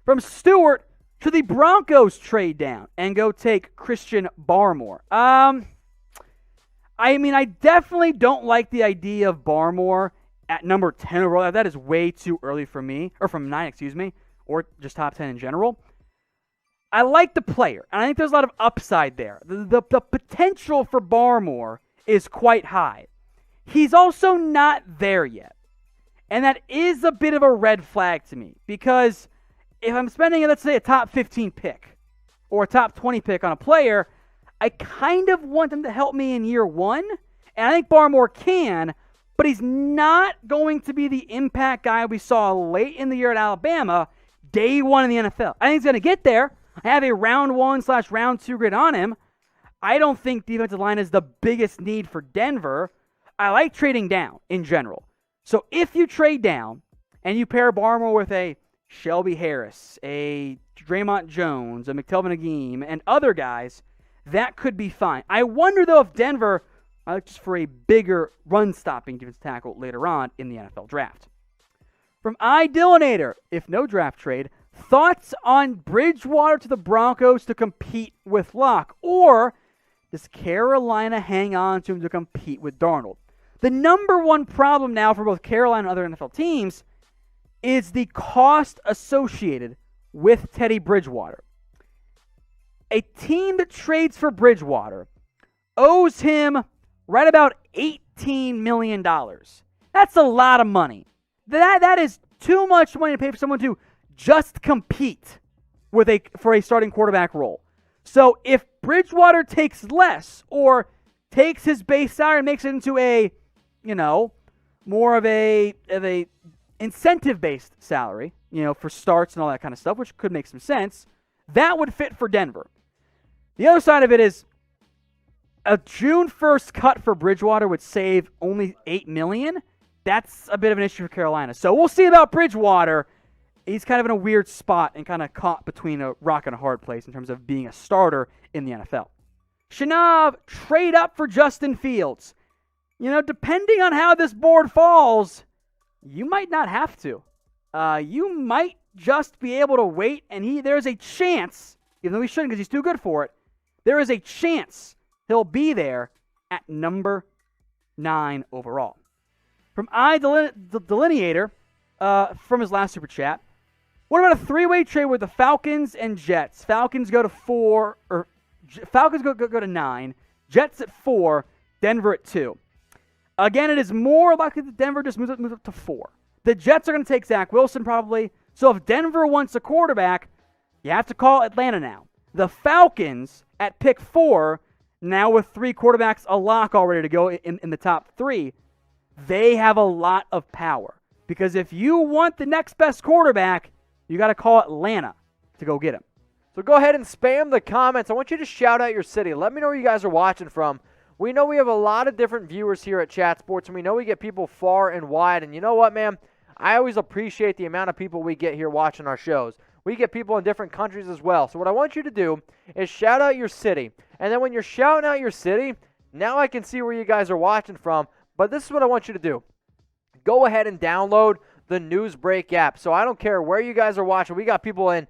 From Stewart, should the Broncos trade down and go take Christian Barmore? I definitely don't like the idea of Barmore at number 10 overall. That is way too early for me, or from 9, or just top 10 in general. I like the player, and I think there's a lot of upside there. The potential for Barmore is quite high. He's also not there yet, and that is a bit of a red flag to me, because if I'm spending, let's say, a top 15 pick or a top 20 pick on a player, I kind of want him to help me in year one, and I think Barmore can, but he's not going to be the impact guy we saw late in the year at Alabama, day one in the NFL. I think he's going to get there. I have a round 1/round 2 grade on him. I don't think defensive line is the biggest need for Denver. I like trading down in general. So if you trade down and you pair Barmore with a Shelby Harris, a Draymond Jones, a McTelvin Agim, and other guys, that could be fine. I wonder, though, if Denver looks for a bigger run-stopping defensive tackle later on in the NFL draft. From iDillinator, if no draft trade, thoughts on Bridgewater to the Broncos to compete with Locke, or does Carolina hang on to him to compete with Darnold? The number one problem now for both Carolina and other NFL teams is the cost associated with Teddy Bridgewater. A team that trades for Bridgewater owes him right about $18 million. That's a lot of money. That is too much money to pay for someone to just compete for a starting quarterback role. So if Bridgewater takes less or takes his base salary and makes it into a, more of a incentive-based salary, for starts and all that kind of stuff, which could make some sense, that would fit for Denver. The other side of it is a June 1st cut for Bridgewater would save only $8 million. That's a bit of an issue for Carolina. So we'll see about Bridgewater. He's kind of in a weird spot and kind of caught between a rock and a hard place in terms of being a starter in the NFL. Shanav, trade up for Justin Fields. Depending on how this board falls, you might not have to. You might just be able to wait, and there's a chance, even though he shouldn't because he's too good for it, there is a chance he'll be there at number 9 overall. From iDelineator, from his last super chat, what about a 3-way trade with the Falcons and Jets? Falcons go to 4, or Falcons go to 9, Jets at 4, Denver at 2. Again, it is more likely that Denver just moves up to 4. The Jets are going to take Zach Wilson probably. So if Denver wants a quarterback, you have to call Atlanta now. The Falcons at pick 4, now with 3 quarterbacks a lock already to go in the top 3, they have a lot of power. Because if you want the next best quarterback, you got to call Atlanta to go get him. So go ahead and spam the comments. I want you to shout out your city. Let me know where you guys are watching from. We know we have a lot of different viewers here at Chat Sports, and we know we get people far and wide. And you know what, man? I always appreciate the amount of people we get here watching our shows. We get people in different countries as well. So what I want you to do is shout out your city. And then when you're shouting out your city, now I can see where you guys are watching from. But this is what I want you to do. Go ahead and download the Newsbreak app. So I don't care where you guys are watching. We got people in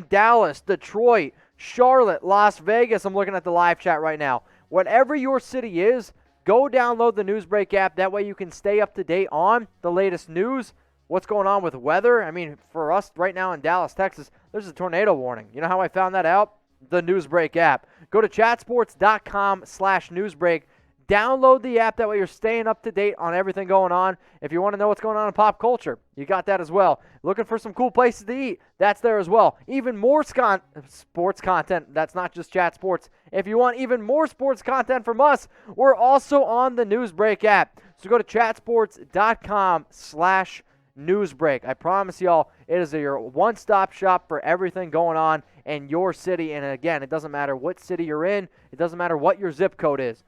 Dallas, Detroit, Charlotte, Las Vegas. I'm looking at the live chat right now. Whatever your city is, go download the Newsbreak app. That way you can stay up to date on the latest news, what's going on with weather. I mean, for us right now in Dallas, Texas, there's a tornado warning. You know how I found that out? The Newsbreak app. Go to chatsports.com/Newsbreak. Download the app. That way you're staying up to date on everything going on. If you want to know what's going on in pop culture, you got that as well. Looking for some cool places to eat, that's there as well. Even more sports content. That's not just Chat Sports. If you want even more sports content from us, we're also on the Newsbreak app. So go to chatsports.com/Newsbreak. I promise y'all, it is your one-stop shop for everything going on in your city. And again, it doesn't matter what city you're in. It doesn't matter what your zip code is.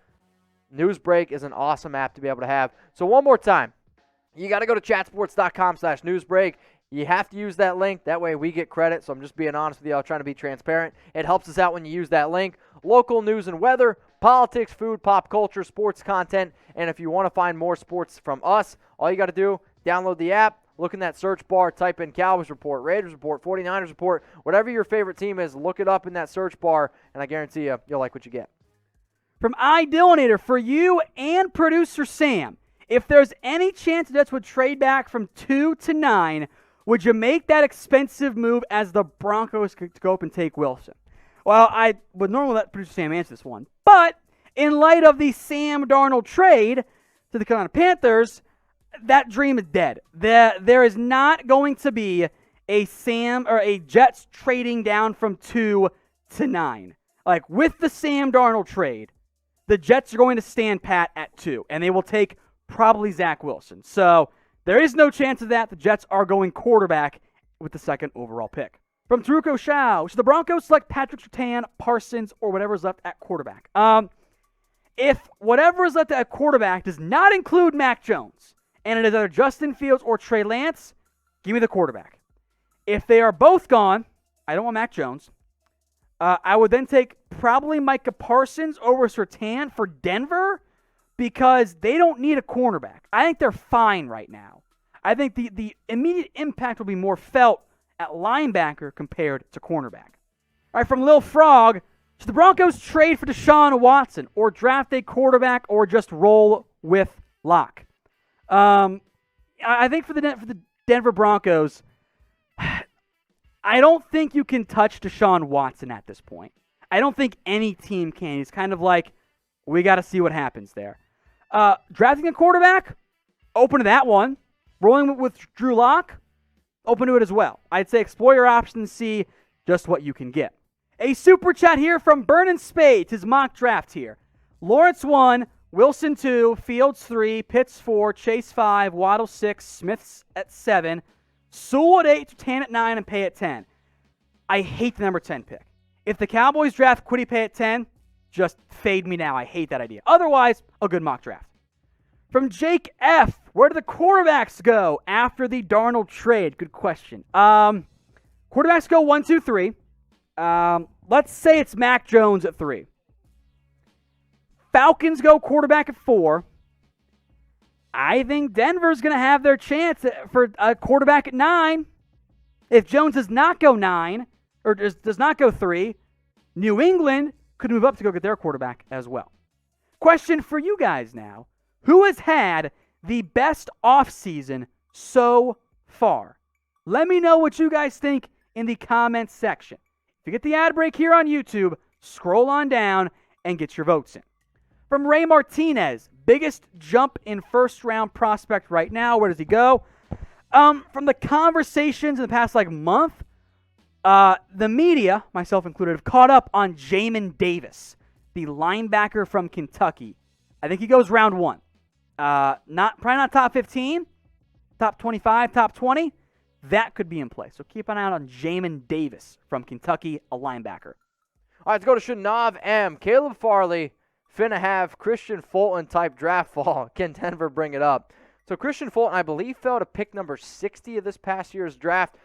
Newsbreak is an awesome app to be able to have. So one more time, you got to go to chatsports.com/Newsbreak. You have to use that link. That way we get credit. So I'm just being honest with you. I'm trying to be transparent. It helps us out when you use that link. Local news and weather, politics, food, pop culture, sports content. And if you want to find more sports from us, all you got to do, download the app, look in that search bar, type in Cowboys report, Raiders report, 49ers report, whatever your favorite team is, look it up in that search bar, and I guarantee you'll like what you get. From iDillinator, for you and producer Sam, if there's any chance the Jets would trade back from 2 to 9, would you make that expensive move as the Broncos could go up and take Wilson? Well, I would normally let producer Sam answer this one, but in light of the Sam Darnold trade to the Carolina Panthers, that dream is dead. There is not going to be a Jets trading down from 2 to 9. Like, with the Sam Darnold trade, the Jets are going to stand pat at 2, and they will take probably Zach Wilson. So there is no chance of that. The Jets are going quarterback with the second overall pick. From Taruko Shao, should the Broncos select Patrick Surtain, Parsons, or whatever is left at quarterback? If whatever is left at quarterback does not include Mac Jones, and it is either Justin Fields or Trey Lance, give me the quarterback. If they are both gone, I don't want Mac Jones. I would then take probably Micah Parsons over Surtain for Denver because they don't need a cornerback. I think they're fine right now. I think the immediate impact will be more felt at linebacker compared to cornerback. All right, from Lil Frog, should the Broncos trade for Deshaun Watson or draft a quarterback or just roll with Locke? I think for the Denver Broncos, I don't think you can touch Deshaun Watson at this point. I don't think any team can. He's kind of like, we got to see what happens there. Drafting a quarterback, open to that one. Rolling with Drew Lock, open to it as well. I'd say explore your options, see just what you can get. A super chat here from Burnin' Spades, his mock draft here. Lawrence 1, Wilson 2, Fields 3, Pitts 4, Chase 5, Waddle 6, Smith at 7, Sewell at 8, Surtain at 9, and Pay at 10. I hate the number 10 pick. If the Cowboys draft Kwity Paye at 10, just fade me now. I hate that idea. Otherwise, a good mock draft. From Jake F., where do the quarterbacks go after the Darnold trade? Good question. Quarterbacks go 1, 2, 3. Let's say it's Mac Jones at 3. Falcons go quarterback at 4. I think Denver's going to have their chance for a quarterback at 9. If Jones does not go 9, or does not go 3, New England could move up to go get their quarterback as well. Question for you guys now. Who has had the best offseason so far? Let me know what you guys think in the comments section. If you get the ad break here on YouTube, scroll on down and get your votes in. From Ray Martinez, biggest jump in first-round prospect right now. Where does he go? From the conversations in the past month, the media, myself included, have caught up on Jamin Davis, the linebacker from Kentucky. I think he goes round 1. Probably not top 15, top 25, top 20. That could be in play. So keep an eye out on Jamin Davis from Kentucky, a linebacker. All right, let's go to Shanav M. Caleb Farley, finna have Christian Fulton type draft fall. Can Denver bring it up? So Christian Fulton, I believe, fell to pick number 60 of this past year's draft.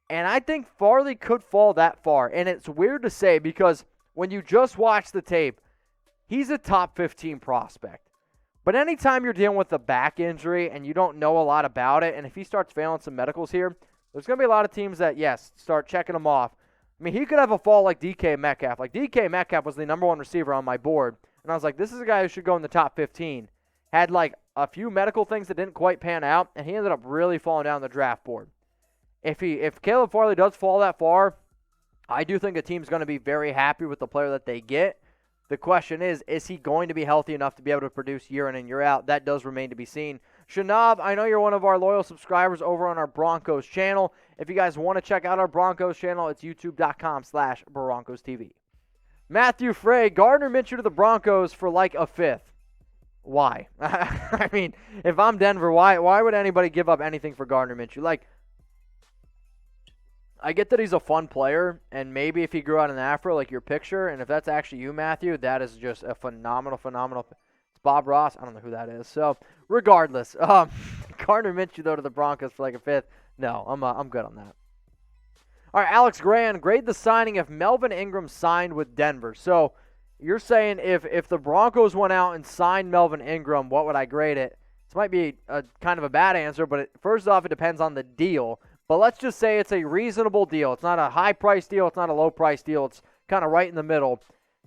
And I think Farley could fall that far. And it's weird to say because when you just watch the tape, he's a top 15 prospect. But anytime you're dealing with a back injury and you don't know a lot about it, and if he starts failing some medicals here, there's going to be a lot of teams that, yes, start checking him off. I mean, he could have a fall like DK Metcalf. Like, DK Metcalf was the number 1 receiver on my board. And I was like, this is a guy who should go in the top 15. Had, a few medical things that didn't quite pan out, and he ended up really falling down the draft board. If Caleb Farley does fall that far, I do think the team's going to be very happy with the player that they get. The question is he going to be healthy enough to be able to produce year in and year out? That does remain to be seen. Shanab, I know you're one of our loyal subscribers over on our Broncos channel. If you guys want to check out our Broncos channel, it's youtube.com/Broncos TV. Matthew Frey, Gardner Minshew to the Broncos for a 5th. Why? I mean, if I'm Denver, why would anybody give up anything for Gardner Minshew? I get that he's a fun player, and maybe if he grew out an afro like your picture, and if that's actually you, Matthew, that is just a phenomenal. It's Bob Ross. I don't know who that is. So, regardless, Gardner Minshew, though, to the Broncos for a 5th. No, I'm good on that. All right, Alex Grand, grade the signing if Melvin Ingram signed with Denver. So, you're saying if the Broncos went out and signed Melvin Ingram, what would I grade it? This might be a kind of a bad answer, but first off, it depends on the deal. But let's just say it's a reasonable deal. It's not a high-price deal. It's not a low-price deal. It's kind of right in the middle.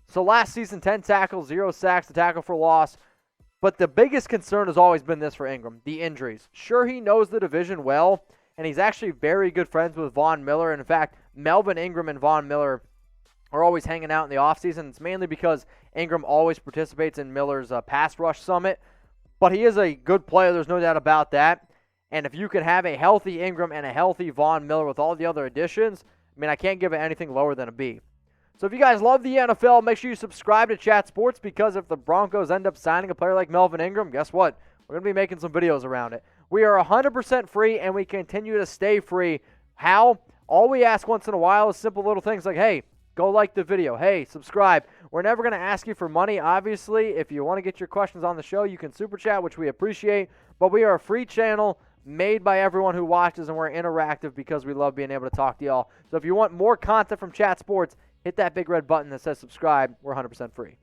So last season, 10 tackles, 0 sacks, a tackle for loss. But the biggest concern has always been this for Ingram, the injuries. Sure, he knows the division well, and he's actually very good friends with Von Miller. And in fact, Melvin Ingram and Von Miller are always hanging out in the offseason. It's mainly because Ingram always participates in Miller's pass rush summit. But he is a good player. There's no doubt about that. And if you could have a healthy Ingram and a healthy Von Miller with all the other additions, I mean, I can't give it anything lower than a B. So if you guys love the NFL, make sure you subscribe to Chat Sports, because if the Broncos end up signing a player like Melvin Ingram, guess what? We're going to be making some videos around it. We are 100% free, and we continue to stay free. How? All we ask once in a while is simple little things like, hey, go like the video. Hey, subscribe. We're never going to ask you for money, obviously. If you want to get your questions on the show, you can super chat, which we appreciate. But we are a free channel made by everyone who watches, and we're interactive because we love being able to talk to y'all. So if you want more content from Chat Sports, hit that big red button that says subscribe. We're 100% free.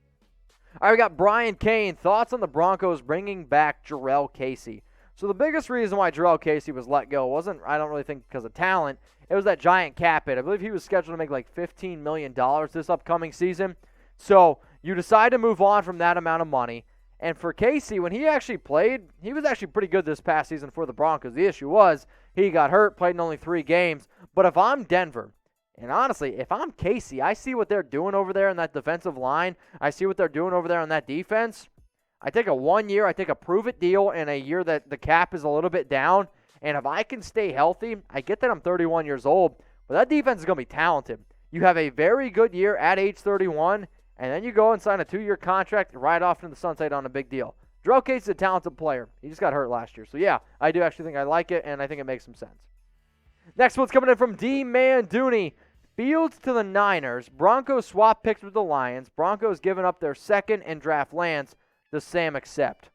All right, we got Brian Kane. Thoughts on the Broncos bringing back Jarrell Casey? So the biggest reason why Jarrell Casey was let go wasn't, I don't really think, because of talent. It was that giant cap hit. I believe he was scheduled to make like $15 million this upcoming season. So you decide to move on from that amount of money. And for Casey, when he actually played, he was actually pretty good this past season for the Broncos. The issue was he got hurt, played in only 3 games. But if I'm Denver, and honestly, if I'm Casey, I see what they're doing over there in that defensive line. I see what they're doing over there on that defense. I take a 1 year, I take a prove-it deal in a year that the cap is a little bit down. And if I can stay healthy, I get that I'm 31 years old, but that defense is going to be talented. You have a very good year at age 31, and then you go and sign a 2-year contract right off into the sunset on a big deal. Jarrell Casey is a talented player. He just got hurt last year. So, yeah, I do actually think I like it, and I think it makes some sense. Next one's coming in from D-Man Dooney. Fields to the Niners. Broncos swap picks with the Lions. Broncos giving up their second and draft Lance. Does Sam accept?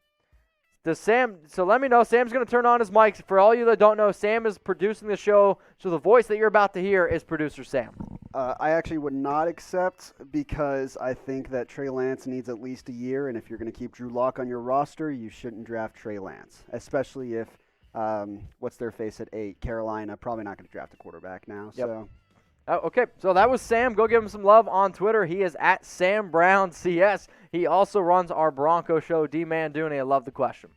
So let me know. Sam's going to turn on his mic. For all you that don't know, Sam is producing the show, so the voice that you're about to hear is producer Sam. I actually would not accept, because I think that Trey Lance needs at least a year, and if you're going to keep Drew Lock on your roster, you shouldn't draft Trey Lance, especially if, what's their face at 8, Carolina, probably not going to draft a quarterback now. Yep. So. Okay, so that was Sam. Go give him some love on Twitter. He is at SamBrownCS. He also runs our Bronco show, D-Man Dooney. I love the question.